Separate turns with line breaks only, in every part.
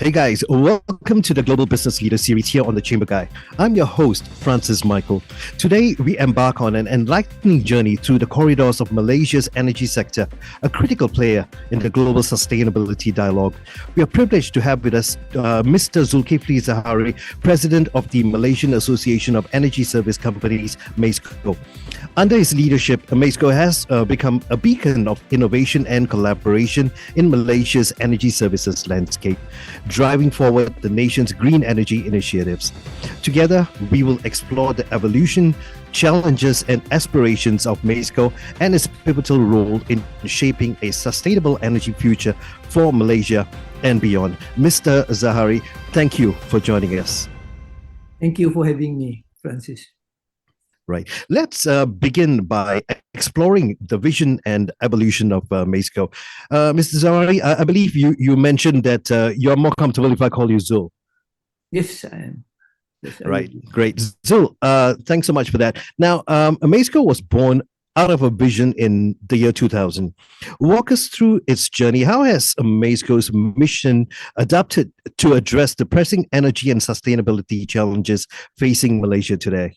Hey guys, welcome to the Global Business Leader series here on the Chamber Guy. I'm your host, Francis Michael. Today, we embark on an enlightening journey through the corridors of Malaysia's energy sector, a critical player in the global sustainability dialogue. We are privileged to have with us Mr. Zulkifli Zahari, President of the Malaysian Association of Energy Service Companies, MESCo. Under his leadership, MESCo has become a beacon of innovation and collaboration in Malaysia's energy services landscape, driving forward the nation's green energy initiatives. Together, we will explore the evolution, challenges, and aspirations of MESCo and its pivotal role in shaping a sustainable energy future for Malaysia and beyond. Mr. Zahari, thank you for joining us.
Thank you for having me, Francis.
Right. Let's begin by exploring the vision and evolution of MESCo. Mr. Zahari, I believe you mentioned that you're more comfortable if I call you Zul.
Yes, I am. Yes,
right. Great. Zul, thanks so much for that. Now, MESCo was born out of a vision in the year 2000. Walk us through its journey. How has MESCo's mission adapted to address the pressing energy and sustainability challenges facing Malaysia today?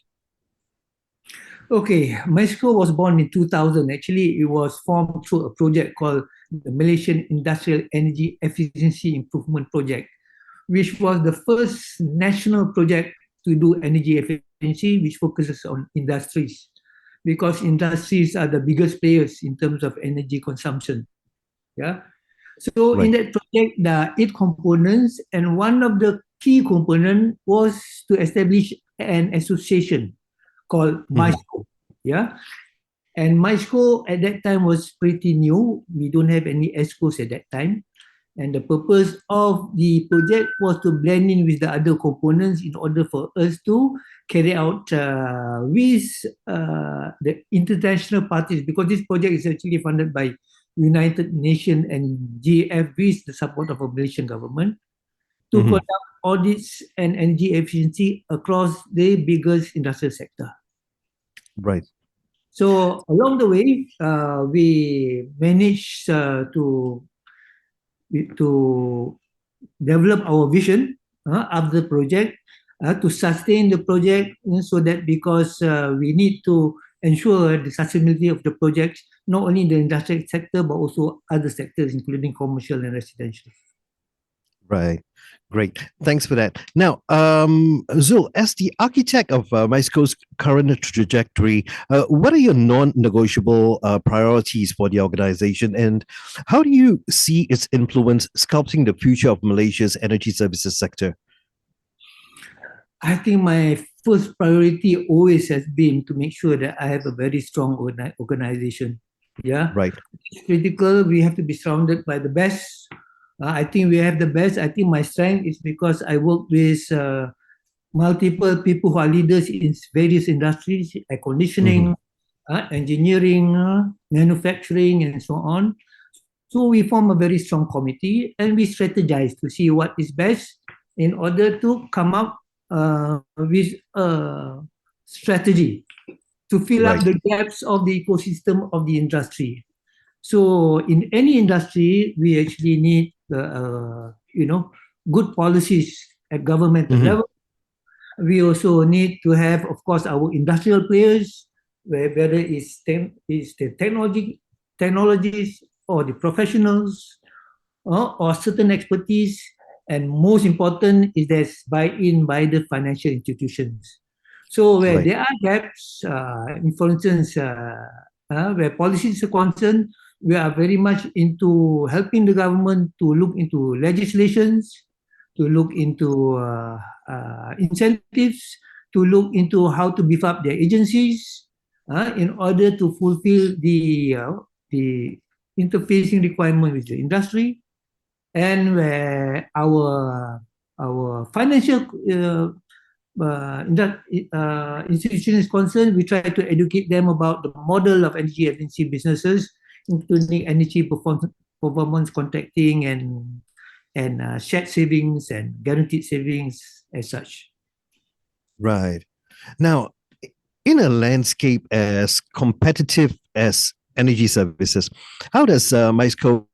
Okay, MESCo was born in 2000. Actually, it was formed through a project called the Malaysian Industrial Energy Efficiency Improvement Project, which was the first national project to do energy efficiency, which focuses on industries, because industries are the biggest players in terms of energy consumption. Yeah. So in that project, there are 8 components, and one of the key component was to establish an association called MESCo. Yeah. And MESCo at that time was pretty new. We don't have any ESCOs at that time. And the purpose of the project was to blend in with the other components in order for us to carry out with the international parties, because this project is actually funded by United Nations and GF with the support of the Malaysian government to conduct audits and energy efficiency across the biggest industrial sector.
Right.
So along the way, we managed to develop our vision of the project, to sustain the project, so that because we need to ensure the sustainability of the project, not only in the industrial sector, but also other sectors, including commercial and residential.
Right. Great. Thanks for that. Now, Zul, as the architect of MESCo's current trajectory, what are your non-negotiable priorities for the organization, and how do you see its influence sculpting the future of Malaysia's energy services sector?
I think my first priority always has been to make sure that I have a very strong organization. Yeah.
Right.
It's critical. We have to be surrounded by the best. I think we have the best. I think my strength is because I work with multiple people who are leaders in various industries, air conditioning, engineering, manufacturing, and so on. So we form a very strong committee and we strategize to see what is best in order to come up with a strategy to fill up the gaps of the ecosystem of the industry. So in any industry, we actually need good policies at governmental level. We also need to have, of course, our industrial players, whether it's the technologies or the professionals or certain expertise. And most important is there's buy-in by the financial institutions. So where there are gaps, for instance, where policies are concerned, we are very much into helping the government to look into legislations, to look into incentives, to look into how to beef up their agencies in order to fulfill the interfacing requirement with the industry. And where our financial institution is concerned, we try to educate them about the model of energy efficiency businesses, including energy performance contracting and shared savings and guaranteed savings as such.
Right. Now, in a landscape as competitive as energy services, how does MESCo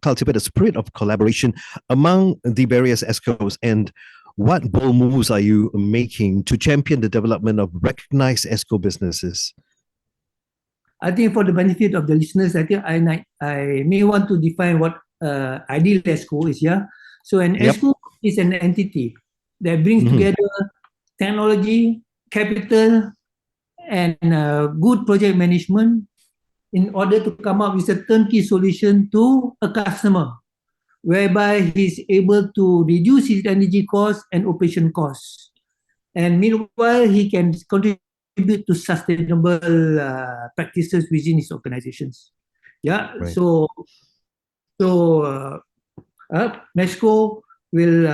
cultivate a spirit of collaboration among the various ESCOs? And what bold moves are you making to champion the development of recognized ESCO businesses?
I think for the benefit of the listeners, I think I may want to define what ideal ESCO is. Yeah. So an
Yep.
ESCO is an entity that brings
Mhm.
together technology, capital, and good project management in order to come up with a turnkey solution to a customer, whereby he's able to reduce his energy costs and operation costs. And meanwhile, he can contribute to sustainable practices within his organizations. Yeah,
Right.
so MESCO will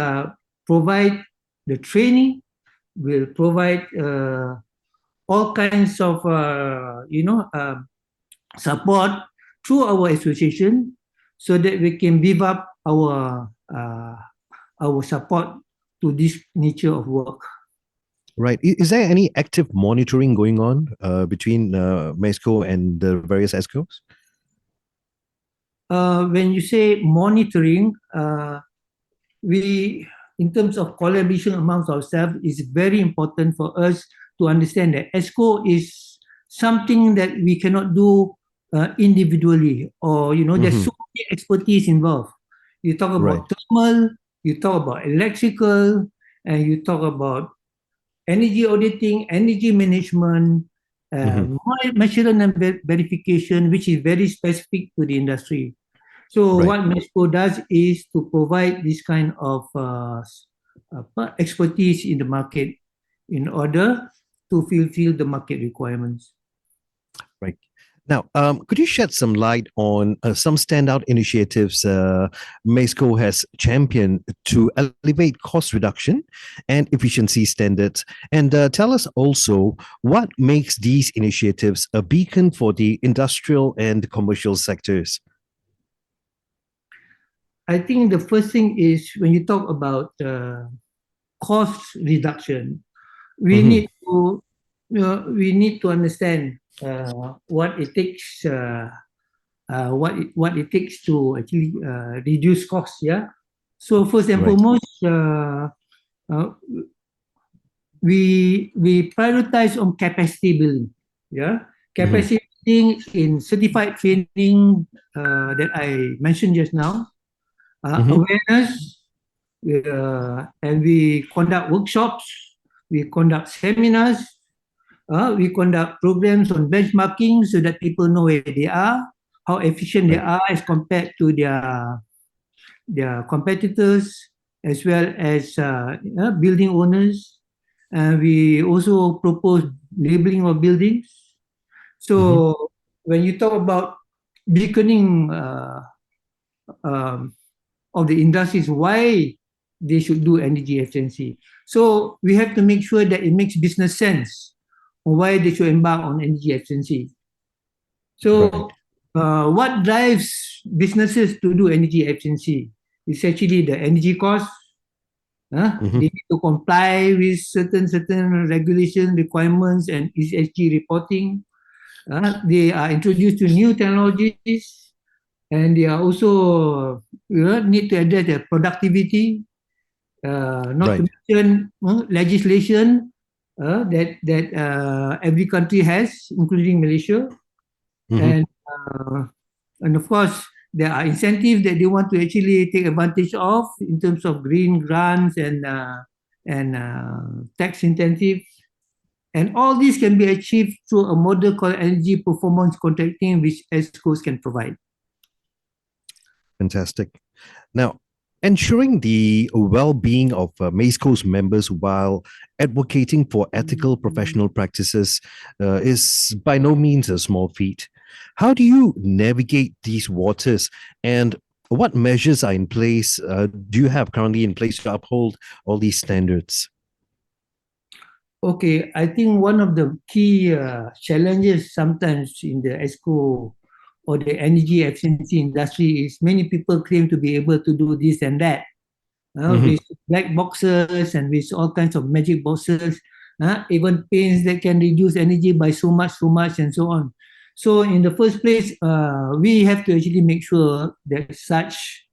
provide the training, will provide all kinds of support through our association, so that we can beef up our support to this nature of work.
Right. Is there any active monitoring going on between MESCO and the various ESCOs?
When you say monitoring, we, in terms of collaboration amongst ourselves, is very important for us to understand that ESCO is something that we cannot do individually, or there's so many expertise involved. You talk
Right.
about thermal, you talk about electrical, and you talk about energy auditing, energy management, measurement and verification, which is very specific to the industry. So
Right.
what MESCO does is to provide this kind of expertise in the market in order to fulfill the market requirements.
Right. Now, could you shed some light on some standout initiatives MESCO has championed to elevate cost reduction and efficiency standards? And tell us also what makes these initiatives a beacon for the industrial and commercial sectors?
I think the first thing is, when you talk about cost reduction, we need to understand what it takes what it takes to actually reduce costs. Yeah. So first and
Right.
foremost, we prioritize on capacity building. Yeah. Capacity building in certified training that I mentioned just now. Awareness, and we conduct workshops, we conduct seminars, we conduct programs on benchmarking so that people know where they are, how efficient they
Right.
are as compared to their competitors, as well as building owners. We also propose labeling of buildings. So when you talk about beaconing of the industries, why they should do energy efficiency. So we have to make sure that it makes business sense on why they should embark on energy efficiency. So what drives businesses to do energy efficiency is actually the energy cost. They need to comply with certain regulation requirements and ESG reporting. They are introduced to new technologies, and they are also need to address their productivity, not to mention legislation that every country has, including Malaysia, and of course there are incentives that they want to actually take advantage of in terms of green grants and tax incentives. And all this can be achieved through a model called energy performance contracting, which ESCOs can provide.
Fantastic. Now, ensuring the well-being of MESCO's members while advocating for ethical professional practices is by no means a small feat. How do you navigate these waters, and what measures are in place? Do you have currently in place to uphold all these standards?
Okay, I think one of the key challenges sometimes in the ESCO or the energy efficiency industry is many people claim to be able to do this and that with black boxes and with all kinds of magic boxes, even paints that can reduce energy by so much, and so on. So in the first place, we have to actually make sure that such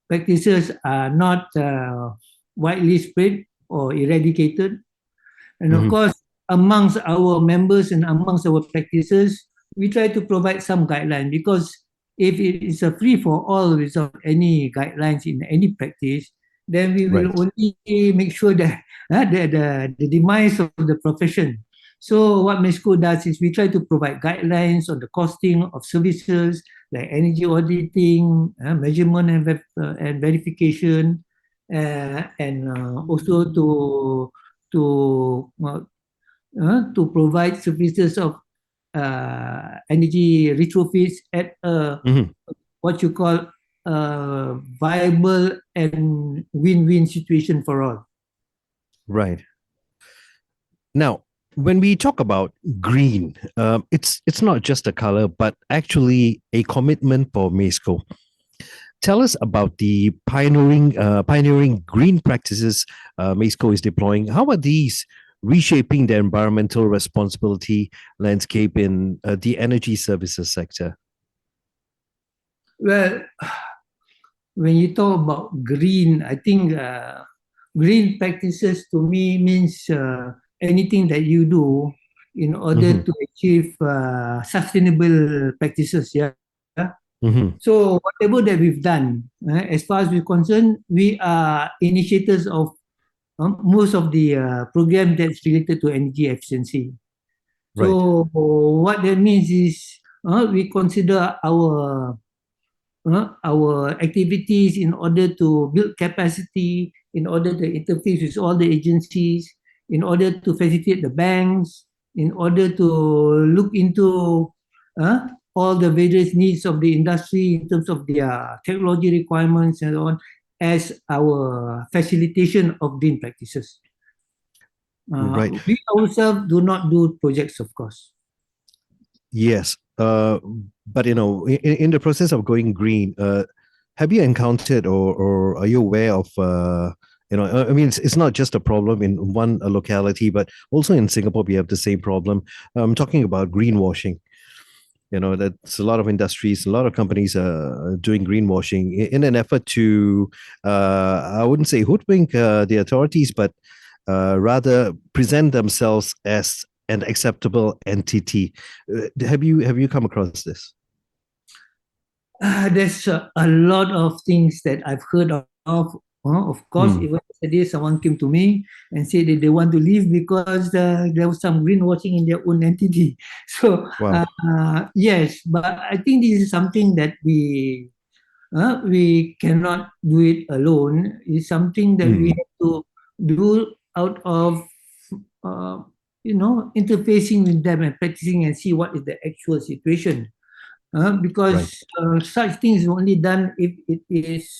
practices are not widely spread or eradicated. And of
Mhm.
course, amongst our members and amongst our practices, we try to provide some guidelines, because if it is a free for all without any guidelines in any practice, then we will
Right.
only make sure that the demise of the profession. So what MESCo does is we try to provide guidelines on the costing of services like energy auditing, measurement and verification, and also to provide services of energy retrofits at
Mhm.
what you call a viable and win-win situation for all.
Right. Now, when we talk about green, it's not just a color, but actually a commitment for MESCO. Tell us about the pioneering green practices MESCO is deploying. How are these reshaping the environmental responsibility landscape in the energy services sector?
Well, when you talk about green, I think green practices to me means anything that you do in order
Mm-hmm.
to achieve sustainable practices. Yeah.
Mm-hmm.
So whatever that we've done, as far as we're concerned, we are initiators of most of the program that's related to energy efficiency.
Right.
So what that means is we consider our activities in order to build capacity, in order to interface with all the agencies, in order to facilitate the banks, in order to look into all the various needs of the industry in terms of their technology requirements and so on, as our facilitation of green practices.
Right.
We ourselves do not do projects, of course.
Yes. But in the process of going green, have you encountered or are you aware of I mean, it's not just a problem in one locality, but also in Singapore we have the same problem. I'm talking about greenwashing. That's a lot of industries, a lot of companies are doing greenwashing in an effort to I wouldn't say hoodwink the authorities, but rather present themselves as an acceptable entity. Have you come across this?
There's a lot of things that I've heard of. Of course,
Hmm.
even yesterday, someone came to me and said that they want to leave because there was some greenwashing in their own entity. So,
Wow.
yes, but I think this is something that we cannot do it alone. It's something that we
Hmm.
have to do out of, uh, interfacing with them and practicing and see what is the actual situation.
Right.
Because such things is only done if it is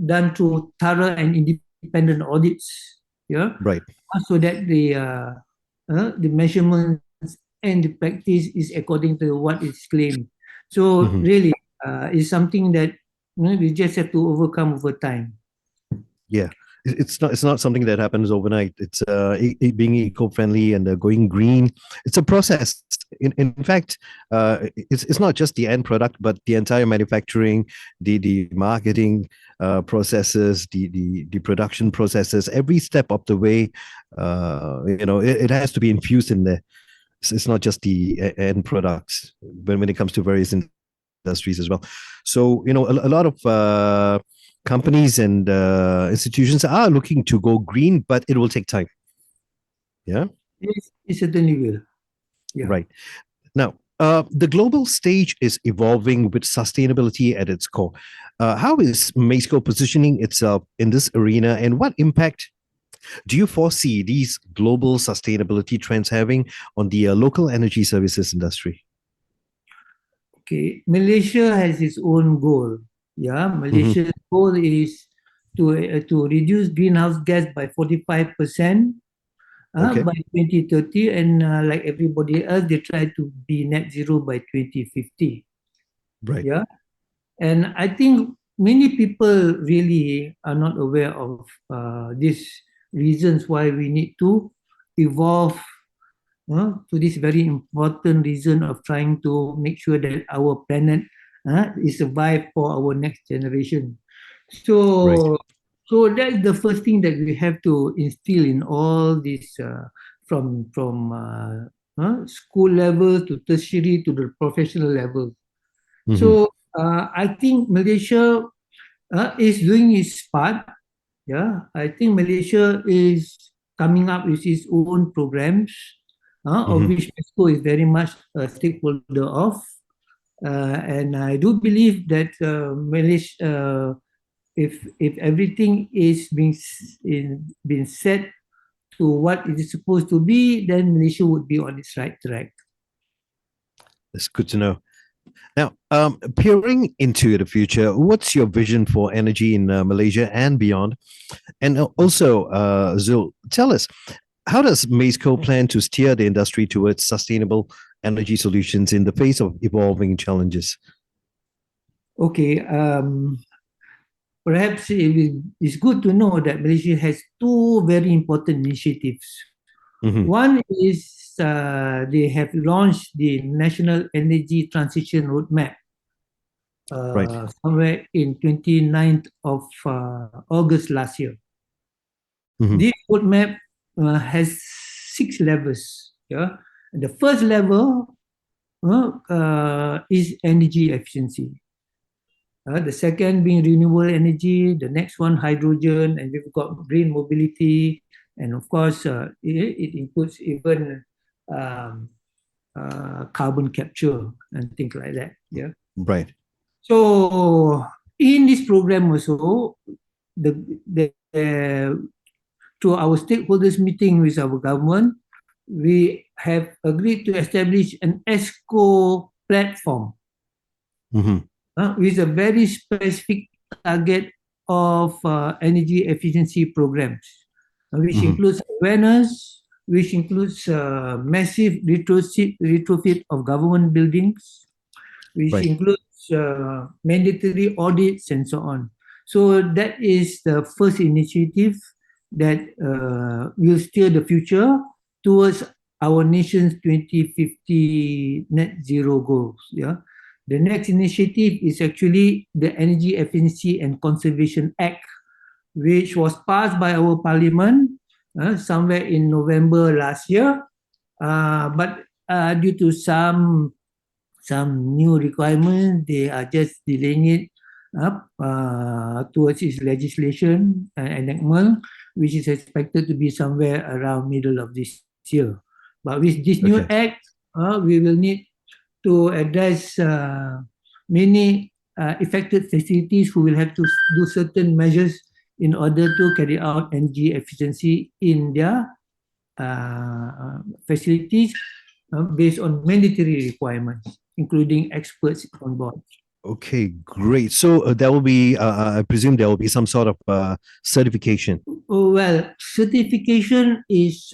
done through thorough and independent audits, yeah,
Right.
so that the measurements and the practice is according to what is claimed. So
Hmm.
really, it's something that we just have to overcome over time.
Yeah. It's not something that happens overnight. It's being eco-friendly and going green. It's a process. In fact, it's not just the end product, but the entire manufacturing, the marketing processes, the production processes. Every step of the way, it has to be infused in there. It's not just the end products when it comes to various industries as well. So a lot of companies and institutions are looking to go green, but it will take time. Yeah.
Yes, it certainly will. Yeah.
Right. Now, the global stage is evolving with sustainability at its core. How is MESCO positioning itself in this arena, and what impact do you foresee these global sustainability trends having on the local energy services industry?
Okay. Malaysia has its own goal. Yeah.
Hmm.
Malaysia's goal is to reduce greenhouse gas by 45%
Okay.
by 2030, and like everybody else, they try to be net zero by 2050.
Right.
Yeah, and I think many people really are not aware of these reasons why we need to evolve to this very important reason of trying to make sure that our planet is survive for our next generation.
Right.
So that's the first thing that we have to instill in all this from school level to tertiary to the professional level.
Mhm.
So I think Malaysia is doing its part. Yeah, I think Malaysia is coming up with its own programs, of
Mhm.
which MESCo is very much a stakeholder of. And I do believe that Malaysia, if everything is being set to what it is supposed to be, then Malaysia would be on its right track.
That's good to know. Now, peering into the future, what's your vision for energy in Malaysia and beyond? And also, Zul, tell us, how does MESCo plan to steer the industry towards sustainable energy solutions in the face of evolving challenges?
Okay, perhaps it's good to know that Malaysia has two very important initiatives.
Mhm.
One is they have launched the National Energy Transition Roadmap
Right.
somewhere in 29th of August last year.
Mhm.
This roadmap has 6 levels. Yeah, the first level is energy efficiency. The second being renewable energy, the next one hydrogen, and we've got green mobility, and of course it includes even um, carbon capture and things like that. Yeah.
Right.
So in this program also, the through our stakeholders meeting with our government, we have agreed to establish an ESCO platform
Mhm.
with a very specific target of energy efficiency programs, which
Mhm.
includes awareness, which includes massive retrofit of government buildings, which
Right.
includes mandatory audits and so on. So that is the first initiative that will steer the future towards our nation's 2050 net zero goals. Yeah. The next initiative is actually the Energy Efficiency and Conservation Act, which was passed by our parliament somewhere in November last year. But due to some new requirements, they are just delaying it up towards its legislation enactment, which is expected to be somewhere around middle of this year. But with this new
Okay.
act, we will need to address many affected facilities who will have to do certain measures in order to carry out energy efficiency in their facilities based on mandatory requirements, including experts on board.
Okay, great. So there will be, I presume there will be some sort of certification.
Oh, well, certification is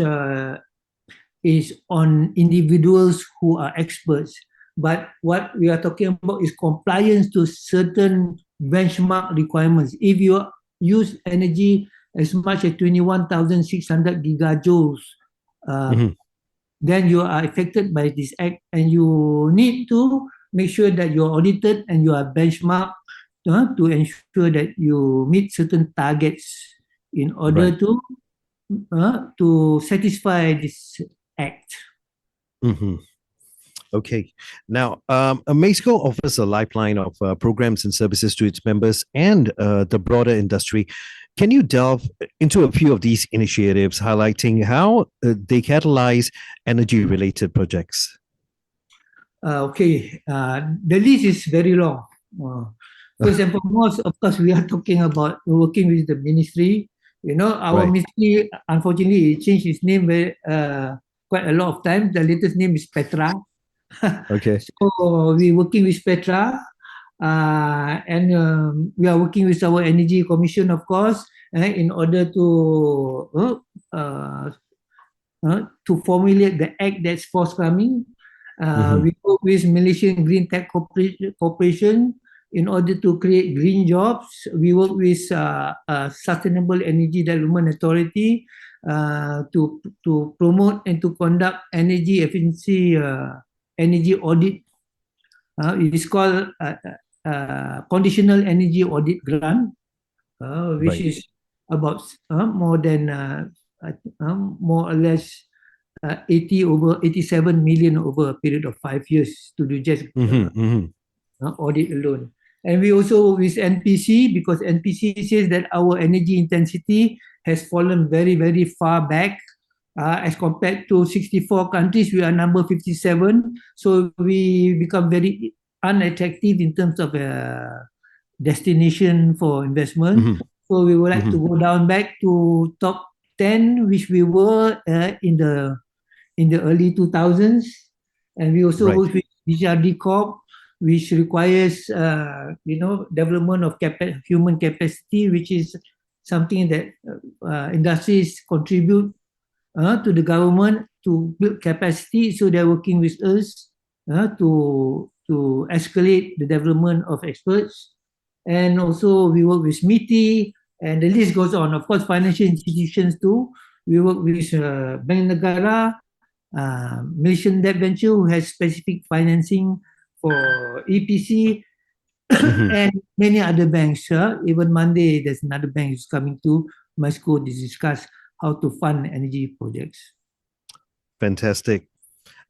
on individuals who are experts, but what we are talking about is compliance to certain benchmark requirements. If you use energy as much as 21,600 gigajoules, uh,
Mhm.
then you are affected by this act, and you need to make sure that you are audited and you are benchmarked to ensure that you meet certain targets in order
Right.
to satisfy this act.
Mhm. Okay. Now, MESCO offers a lifeline of programs and services to its members and the broader industry. Can you delve into a few of these initiatives, highlighting how they catalyze energy-related projects?
Okay, the list is very long. Uh, First and foremost, of course, we are talking about working with the ministry. You know, our
Right.
ministry, unfortunately, it changed its name quite a lot of times. The latest name is Petra.
Okay.
So we're working with Petra, and we are working with our Energy Commission, of course, in order uh, to formulate the act that's forthcoming.
Hmm.
We work with Malaysian Green Tech Corporation in order to create green jobs. We work with Sustainable Energy Development Authority to promote and to conduct energy efficiency energy audit. It is called conditional energy audit grant, which
Right.
is about more or less 87 million over a period of 5 years to do just audit alone. And we also with NPC, because NPC says that our energy intensity has fallen very, very far back. As compared to 64 countries, we are number 57. So we become very unattractive in terms of destination for investment. So we would like to go down back to top 10, which we were in the early 2000s. And we also work with HRD Corp, which requires development of human capacity, which is something that industries contribute to the government to build capacity. So they're working with us to escalate the development of experts. And also we work with MITI, and the list goes on. Of course, financial institutions too. We work with Bank Negara, Malaysian Debt Venture, who has specific financing for EPC, and many other banks. Even Monday, there's another bank who's coming to MESCo to discuss how to fund energy projects.
Fantastic.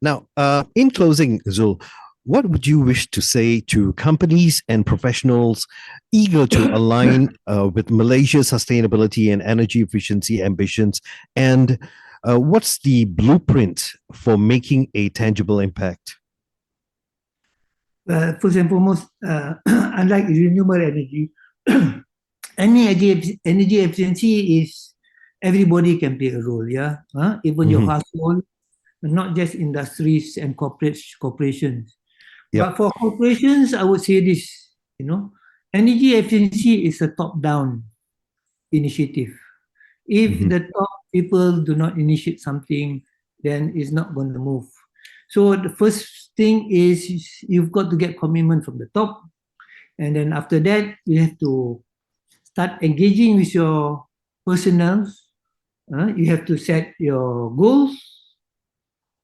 Now, in closing, Zul, what would you wish to say to companies and professionals eager to align with Malaysia's sustainability and energy efficiency ambitions? And what's the blueprint for making a tangible impact?
First and foremost, unlike renewable energy, energy efficiency is everybody can play a role, even your household, not just industries and corporations. But for corporations, I would say this, energy efficiency is a top-down initiative. If the top people do not initiate something, then it's not going to move. So the first thing is you've got to get commitment from the top. And then after that, you have to start engaging with your personnel. You have to set your goals.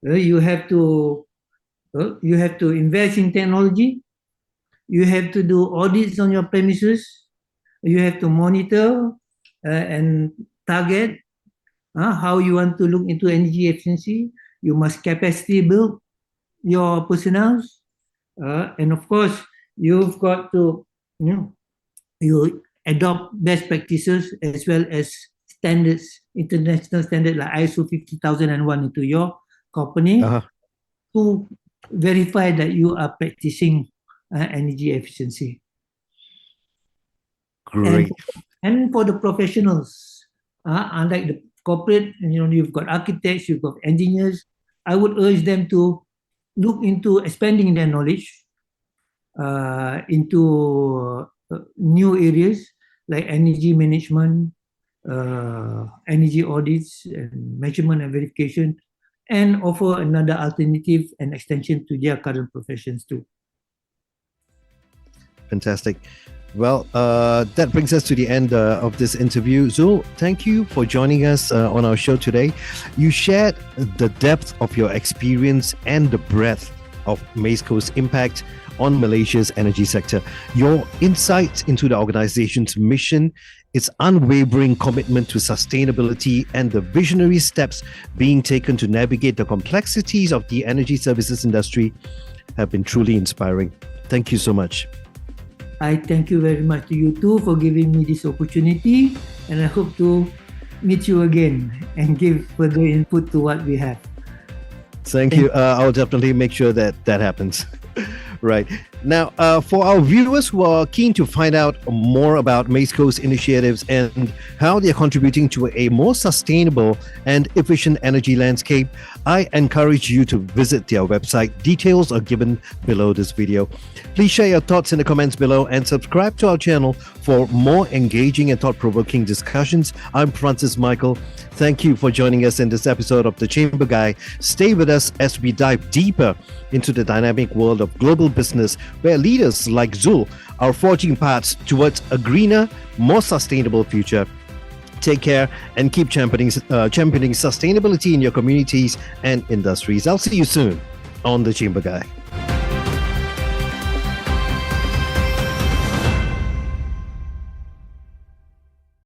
You have to invest in technology. You have to do audits on your premises. You have to monitor and target how you want to look into energy efficiency. You must capacity build your personnel. And of course, you've got to you adopt best practices as well as standards, international standards like ISO 50001 into your company to verify that you are practicing energy efficiency.
Great.
And for the professionals, unlike the corporate, you've got architects, you've got engineers, I would urge them to look into expanding their knowledge into new areas like energy management, energy audits, and measurement and verification, and offer another alternative and extension to their current professions too.
Fantastic. Well, that brings us to the end of this interview. Zul, thank you for joining us on our show today. You shared the depth of your experience and the breadth of MESCo's impact on Malaysia's energy sector. Your insights into the organization's mission, its unwavering commitment to sustainability, and the visionary steps being taken to navigate the complexities of the energy services industry have been truly inspiring. Thank you so much.
I thank you very much to you too for giving me this opportunity, and I hope to meet you again and give further input to what we have.
Thank you. I'll definitely make sure that happens. Right. Now, for our viewers who are keen to find out more about MESCo's initiatives and how they are contributing to a more sustainable and efficient energy landscape, I encourage you to visit their website. Details are given below this video. Please share your thoughts in the comments below and subscribe to our channel for more engaging and thought-provoking discussions. I'm Francis Michael. Thank you for joining us in this episode of The Chamber Guy. Stay with us as we dive deeper into the dynamic world of global business, where leaders like Zul are forging paths towards a greener, more sustainable future. Take care and keep championing sustainability in your communities and industries. I'll see you soon on The Chamber Guy.